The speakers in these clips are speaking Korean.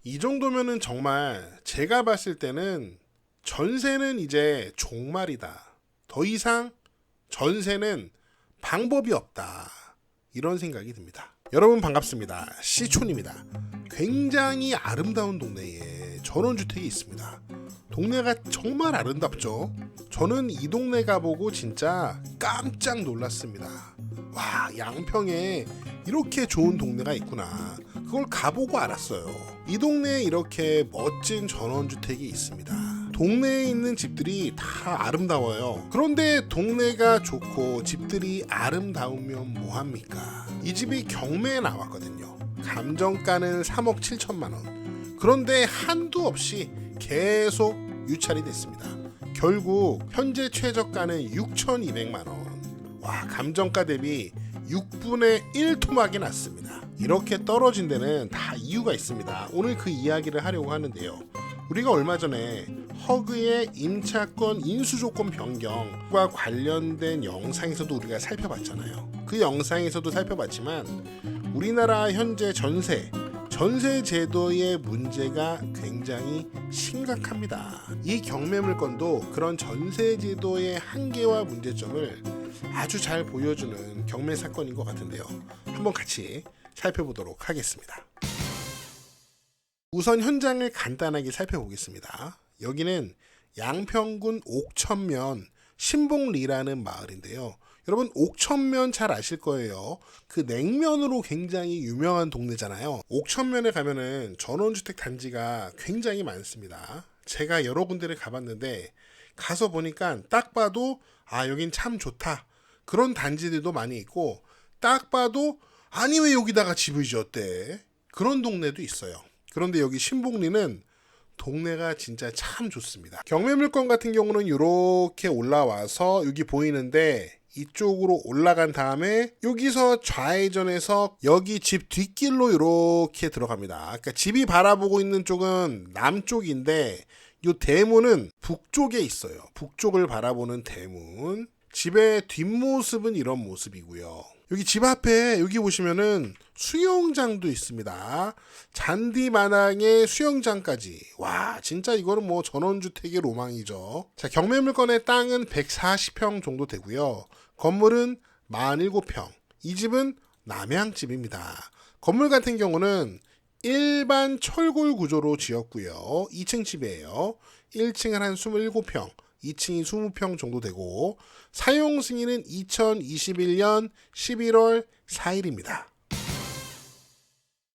이 정도면은 정말 제가 봤을 때는 전세는 이제 종말이다. 더 이상 전세는 방법이 없다. 이런 생각이 듭니다. 여러분 반갑습니다. 시촌입니다. 굉장히 아름다운 동네에 전원주택이 있습니다. 동네가 정말 아름답죠. 저는 이 동네 가보고 진짜 깜짝 놀랐습니다. 와, 양평에 이렇게 좋은 동네가 있구나. 그걸 가보고 알았어요. 이 동네에 이렇게 멋진 전원주택이 있습니다. 동네에 있는 집들이 다 아름다워요. 그런데 동네가 좋고 집들이 아름다우면 뭐합니까? 이 집이 경매에 나왔거든요. 감정가는 3억 7천만 원. 그런데 한도 없이 계속 유찰이 됐습니다. 결국 현재 최저가는 6,200만 원. 와, 감정가 대비 6분의 1 토막이 났습니다. 이렇게 떨어진 데는 다 이유가 있습니다. 오늘 그 이야기를 하려고 하는데요. 우리가 얼마 전에 허그의 임차권 인수조건 변경과 관련된 영상에서도 우리가 살펴봤잖아요. 그 영상에서도 살펴봤지만 우리나라 현재 전세 제도의 문제가 굉장히 심각합니다. 이 경매 물건도 그런 전세 제도의 한계와 문제점을 아주 잘 보여주는 경매 사건인 것 같은데요. 한번 같이 살펴보도록 하겠습니다. 우선 현장을 간단하게 살펴보겠습니다. 여기는 양평군 옥천면 신봉리라는 마을인데요. 여러분 옥천면 잘 아실 거예요. 그 냉면으로 굉장히 유명한 동네잖아요. 옥천면에 가면은 전원주택 단지가 굉장히 많습니다. 제가 여러 군데를 가봤는데 가서 보니까 딱 봐도 아 여긴 참 좋다. 그런 단지들도 많이 있고 딱 봐도 아니 왜 여기다가 집을 지었대. 그런 동네도 있어요. 그런데 여기 신봉리는 동네가 진짜 참 좋습니다. 경매물건 같은 경우는 이렇게 올라와서 여기 보이는데 이쪽으로 올라간 다음에 여기서 좌회전해서 여기 집 뒷길로 이렇게 들어갑니다. 그러니까 집이 바라보고 있는 쪽은 남쪽인데 이 대문은 북쪽에 있어요. 북쪽을 바라보는 대문. 집의 뒷모습은 이런 모습이고요. 여기 집 앞에 여기 보시면은 수영장도 있습니다. 잔디마당에 수영장까지. 와, 진짜 이거는 뭐 전원주택의 로망이죠. 자, 경매물건의 땅은 140평 정도 되고요. 건물은 47평. 이 집은 남양집입니다. 건물 같은 경우는 일반 철골 구조로 지었고요. 2층 집이에요. 1층은 한 27평. 2층이 20평 정도 되고 사용 승인은 2021년 11월 4일입니다.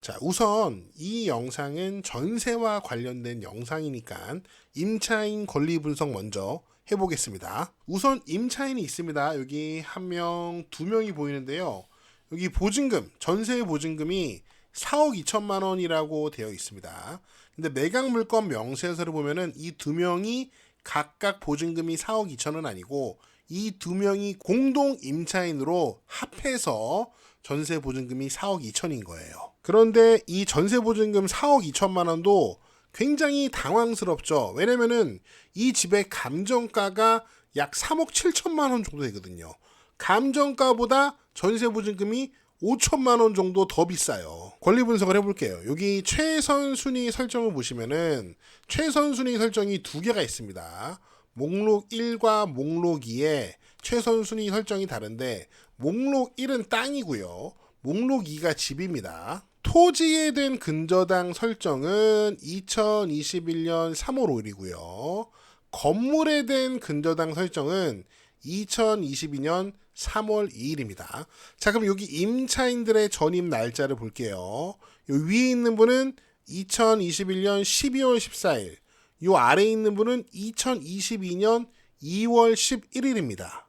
자, 우선 이 영상은 전세와 관련된 영상이니까 임차인 권리 분석 먼저 해보겠습니다. 우선 임차인이 있습니다. 여기 한 명, 두 명이 보이는데요. 여기 보증금, 전세 보증금이 4억 2천만 원이라고 되어 있습니다. 근데 매각 물건 명세서를 보면은 이 두 명이 각각 보증금이 4억 2천은 아니고 이 두 명이 공동 임차인으로 합해서 전세 보증금이 4억 2천인 거예요. 그런데 이 전세 보증금 4억 2천만 원도 굉장히 당황스럽죠. 왜냐면은 이 집의 감정가가 약 3억 7천만 원 정도 되거든요. 감정가보다 전세 보증금이 5천만 원 정도 더 비싸요. 권리 분석을 해볼게요. 여기 최선 순위 설정을 보시면은 최선 순위 설정이 두 개가 있습니다. 목록 1과 목록 2에 최선 순위 설정이 다른데 목록 1은 땅이고요. 목록 2가 집입니다. 토지에 대한 근저당 설정은 2021년 3월 5일이고요. 건물에 대한 근저당 설정은 2022년 3월 2일입니다. 자, 그럼 여기 임차인들의 전입 날짜를 볼게요. 요 위에 있는 분은 2021년 12월 14일, 요 아래에 있는 분은 2022년 2월 11일입니다.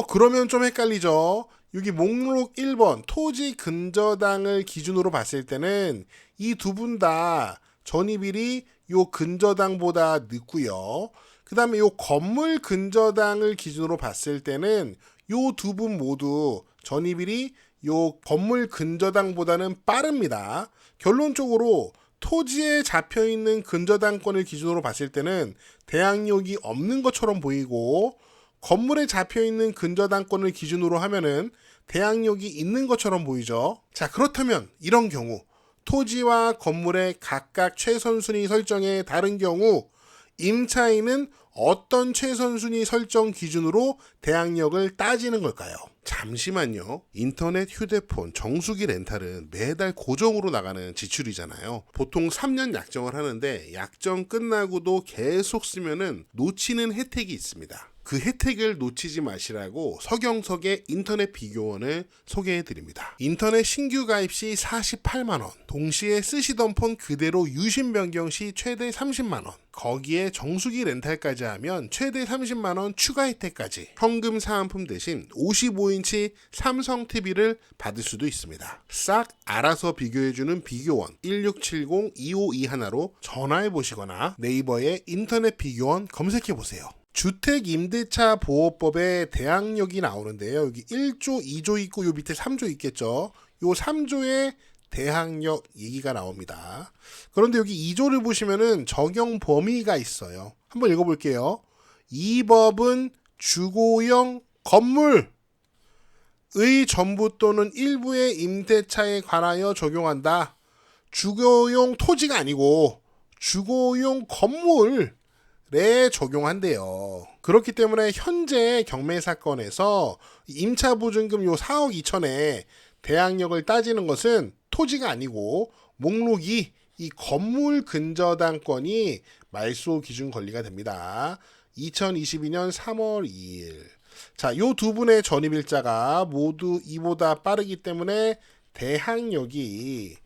그러면 좀 헷갈리죠? 여기 목록 1번 토지 근저당을 기준으로 봤을 때는 이 두 분 다 전입일이 요 근저당보다 늦고요. 그 다음에 요 건물 근저당을 기준으로 봤을 때는 요 두 분 모두 전입일이 요 건물 근저당보다는 빠릅니다. 결론적으로 토지에 잡혀있는 근저당권을 기준으로 봤을 때는 대항력이 없는 것처럼 보이고 건물에 잡혀있는 근저당권을 기준으로 하면은 대항력이 있는 것처럼 보이죠. 자, 그렇다면 이런 경우 토지와 건물의 각각 최선순위 설정에 다른 경우 임차인은 어떤 최선순위 설정 기준으로 대항력을 따지는 걸까요? 잠시만요. 인터넷, 휴대폰, 정수기 렌탈은 매달 고정으로 나가는 지출이잖아요. 보통 3년 약정을 하는데 약정 끝나고도 계속 쓰면은 놓치는 혜택이 있습니다. 그 혜택을 놓치지 마시라고 서경석의 인터넷 비교원을 소개해드립니다. 인터넷 신규 가입 시 48만원, 동시에 쓰시던 폰 그대로 유심 변경 시 최대 30만원, 거기에 정수기 렌탈까지 하면 최대 30만원 추가 혜택까지, 현금 사은품 대신 55인치 삼성 TV를 받을 수도 있습니다. 싹 알아서 비교해주는 비교원 1670-2521로 전화해보시거나 네이버에 인터넷 비교원 검색해보세요. 주택임대차 보호법에 대항력이 나오는데요. 여기 1조, 2조 있고 요 밑에 3조 있겠죠. 요 3조에 대항력 얘기가 나옵니다. 그런데 여기 2조를 보시면은 적용 범위가 있어요. 한번 읽어볼게요. 이 법은 주거용 건물의 전부 또는 일부의 임대차에 관하여 적용한다. 주거용 토지가 아니고 주거용 건물 적용한대요. 그렇기 때문에 현재 경매 사건에서 임차보증금 요 4억 2천에 대항력을 따지는 것은 토지가 아니고 목록이 이 건물 근저당권이 말소 기준 권리가 됩니다. 2022년 3월 2일. 자, 요 두 분의 전입일자가 모두 이보다 빠르기 때문에 대항력이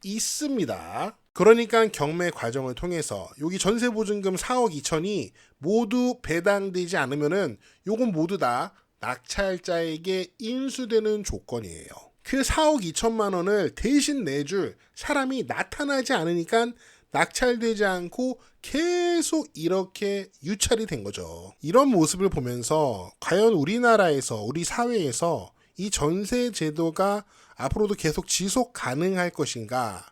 있습니다. 그러니까 경매 과정을 통해서 여기 전세보증금 4억 2천이 모두 배당되지 않으면은 요건 모두 다 낙찰자에게 인수되는 조건이에요. 그 4억 2천만 원을 대신 내줄 사람이 나타나지 않으니까 낙찰되지 않고 계속 이렇게 유찰이 된 거죠. 이런 모습을 보면서 과연 우리나라에서, 우리 사회에서 이 전세 제도가 앞으로도 계속 지속 가능할 것인가?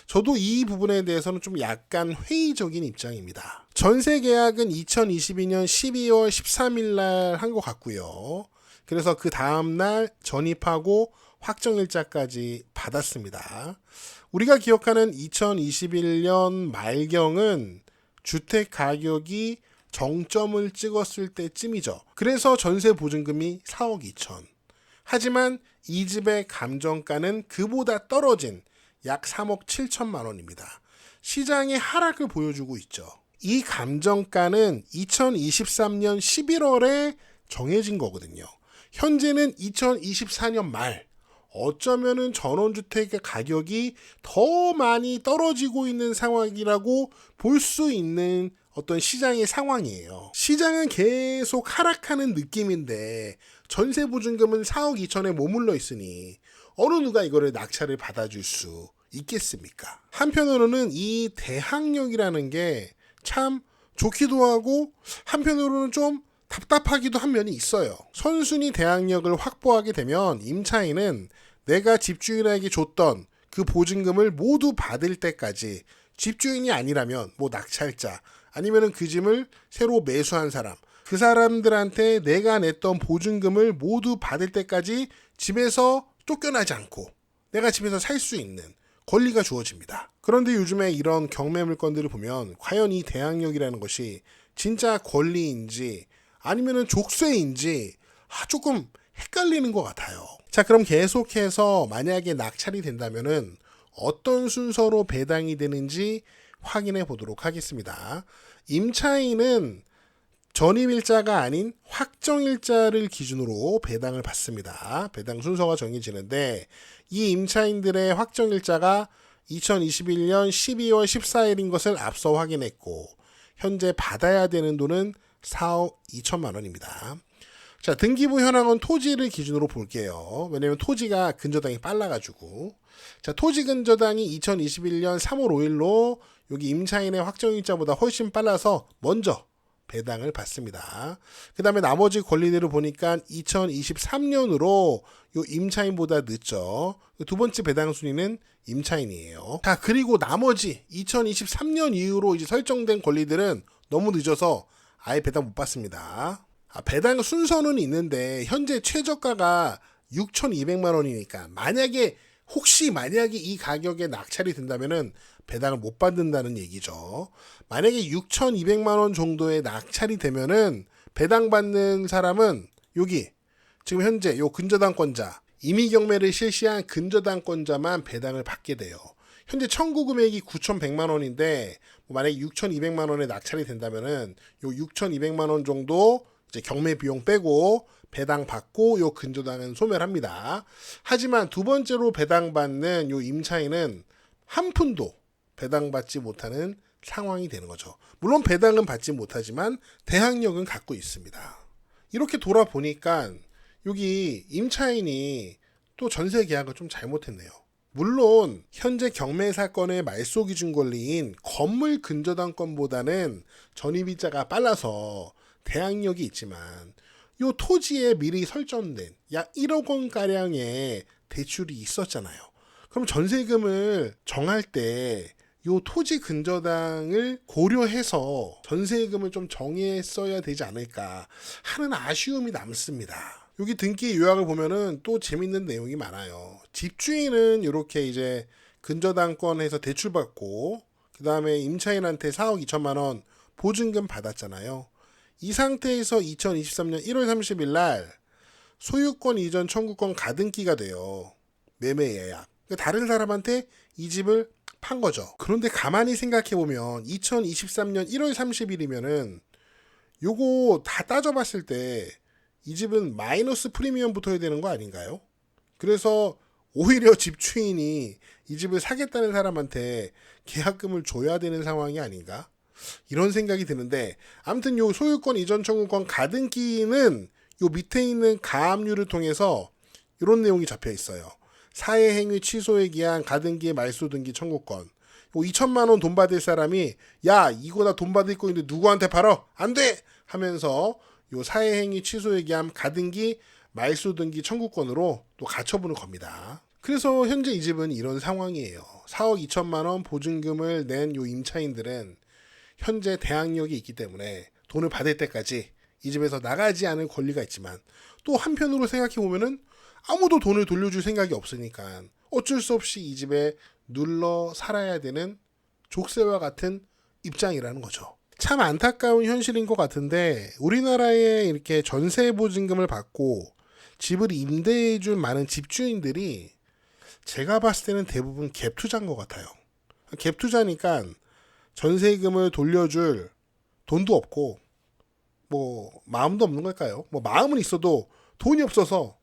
저도 이 부분에 대해서는 좀 약간 회의적인 입장입니다. 전세 계약은 2022년 12월 13일 날 한 것 같고요. 그래서 그 다음날 전입하고 확정일자까지 받았습니다. 우리가 기억하는 2021년 말경은 주택 가격이 정점을 찍었을 때쯤이죠. 그래서 전세 보증금이 4억 2천. 하지만 이 집의 감정가는 그보다 떨어진 약 3억 7천만 원입니다. 시장의 하락을 보여주고 있죠. 이 감정가는 2023년 11월에 정해진 거거든요. 현재는 2024년 말, 어쩌면은 전원주택의 가격이 더 많이 떨어지고 있는 상황이라고 볼 수 있는 어떤 시장의 상황이에요. 시장은 계속 하락하는 느낌인데 전세보증금은 4억 2천에 머물러 있으니 어느 누가 이거를 낙찰을 받아줄 수 있겠습니까? 한편으로는 이 대항력이라는 게 참 좋기도 하고 한편으로는 좀 답답하기도 한 면이 있어요. 선순위 대항력을 확보하게 되면 임차인은 내가 집주인에게 줬던 그 보증금을 모두 받을 때까지, 집주인이 아니라면 뭐 낙찰자 아니면 그 집을 새로 매수한 사람, 그 사람들한테 내가 냈던 보증금을 모두 받을 때까지 집에서 쫓겨나지 않고 내가 집에서 살 수 있는 권리가 주어집니다. 그런데 요즘에 이런 경매 물건들을 보면 과연 이 대항력이라는 것이 진짜 권리인지 아니면은 족쇄인지 조금 헷갈리는 것 같아요. 자, 그럼 계속해서 만약에 낙찰이 된다면은 어떤 순서로 배당이 되는지 확인해 보도록 하겠습니다. 임차인은 전입일자가 아닌 확정일자를 기준으로 배당을 받습니다. 배당 순서가 정해지는데 이 임차인들의 확정일자가 2021년 12월 14일인 것을 앞서 확인했고 현재 받아야 되는 돈은 4억 2천만 원입니다. 자, 등기부 현황은 토지를 기준으로 볼게요. 왜냐면 토지가 근저당이 빨라가지고. 자, 토지 근저당이 2021년 3월 5일로 여기 임차인의 확정일자보다 훨씬 빨라서 먼저 배당을 받습니다. 그 다음에 나머지 권리들을 보니까 2023년으로 요 임차인보다 늦죠. 두 번째 배당 순위는 임차인이에요. 자, 그리고 나머지 2023년 이후로 이제 설정된 권리들은 너무 늦어서 아예 배당 못 받습니다. 배당 순서는 있는데 현재 최저가가 6,200만 원이니까 만약에 혹시 만약에 이 가격에 낙찰이 된다면은 배당을 못 받는다는 얘기죠. 만약에 6,200만 원 정도의 낙찰이 되면은 배당받는 사람은 여기 지금 현재 요 근저당권자 임의경매를 실시한 근저당권자만 배당을 받게 돼요. 현재 청구 금액이 9,100만 원인데 만약에 6,200만 원에 낙찰이 된다면은 요 6,200만 원 정도 이제 경매 비용 빼고 배당 받고 요 근저당은 소멸합니다. 하지만 두 번째로 배당받는 요 임차인은 한 푼도 배당받지 못하는 상황이 되는 거죠. 물론 배당은 받지 못하지만 대항력은 갖고 있습니다. 이렇게 돌아보니까 여기 임차인이 또 전세 계약을 좀 잘못했네요. 물론 현재 경매 사건의 말소 기준 권리인 건물 근저당권보다는 전입일자가 빨라서 대항력이 있지만 요 토지에 미리 설정된 약 1억 원 가량의 대출이 있었잖아요. 그럼 전세금을 정할 때 요 토지 근저당을 고려해서 전세금을 좀 정했어야 되지 않을까 하는 아쉬움이 남습니다. 여기 등기 요약을 보면은 또 재밌는 내용이 많아요. 집주인은 이렇게 이제 근저당권에서 대출받고 그 다음에 임차인한테 4억 2천만 원 보증금 받았잖아요. 이 상태에서 2023년 1월 30일 날 소유권 이전 청구권 가등기가 돼요. 매매 예약. 다른 사람한테 이 집을 판 거죠. 그런데 가만히 생각해보면 2023년 1월 30일이면은 요거 다 따져봤을 때 이 집은 마이너스 프리미엄 붙어야 되는 거 아닌가요? 그래서 오히려 집주인이 이 집을 사겠다는 사람한테 계약금을 줘야 되는 상황이 아닌가? 이런 생각이 드는데 아무튼 요 소유권 이전 청구권 가등기는 요 밑에 있는 가압류를 통해서 이런 내용이 잡혀 있어요. 사회 행위 취소에 기한 가등기 말소 등기 청구권. 2천만 원 돈 받을 사람이 야 이거 나 돈 받을 거 있는데 누구한테 팔아? 안 돼! 하면서 요 사회 행위 취소에 기한 가등기 말소 등기 청구권으로 또 가처분을 겁니다. 그래서 현재 이 집은 이런 상황이에요. 4억 2천만 원 보증금을 낸 요 임차인들은 현재 대항력이 있기 때문에 돈을 받을 때까지 이 집에서 나가지 않을 권리가 있지만 또 한편으로 생각해보면은 아무도 돈을 돌려줄 생각이 없으니까 어쩔 수 없이 이 집에 눌러 살아야 되는 족쇄와 같은 입장이라는 거죠. 참 안타까운 현실인 것 같은데 우리나라에 이렇게 전세 보증금을 받고 집을 임대해준 많은 집주인들이 제가 봤을 때는 대부분 갭 투자인 것 같아요. 갭 투자니까 전세금을 돌려줄 돈도 없고 뭐 마음도 없는 걸까요? 뭐 마음은 있어도 돈이 없어서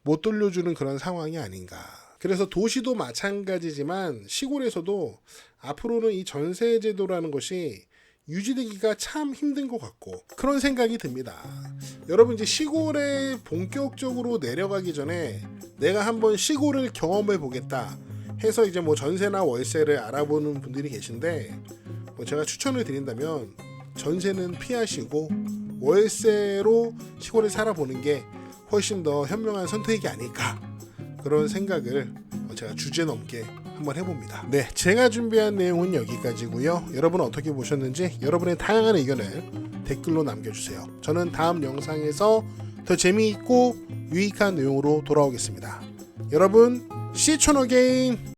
못 돌려주는 그런 상황이 아닌가. 그래서 도시도 마찬가지지만 시골에서도 앞으로는 이 전세 제도라는 것이 유지되기가 참 힘든 것 같고 그런 생각이 듭니다. 여러분 이제 시골에 본격적으로 내려가기 전에 내가 한번 시골을 경험해 보겠다 해서 이제 뭐 전세나 월세를 알아보는 분들이 계신데 뭐 제가 추천을 드린다면 전세는 피하시고 월세로 시골에 살아보는 게 훨씬 더 현명한 선택이 아닐까 그런 생각을 제가 주제넘게 한번 해봅니다. 네, 제가 준비한 내용은 여기까지고요. 여러분 어떻게 보셨는지 여러분의 다양한 의견을 댓글로 남겨주세요. 저는 다음 영상에서 더 재미있고 유익한 내용으로 돌아오겠습니다. 여러분, See you again!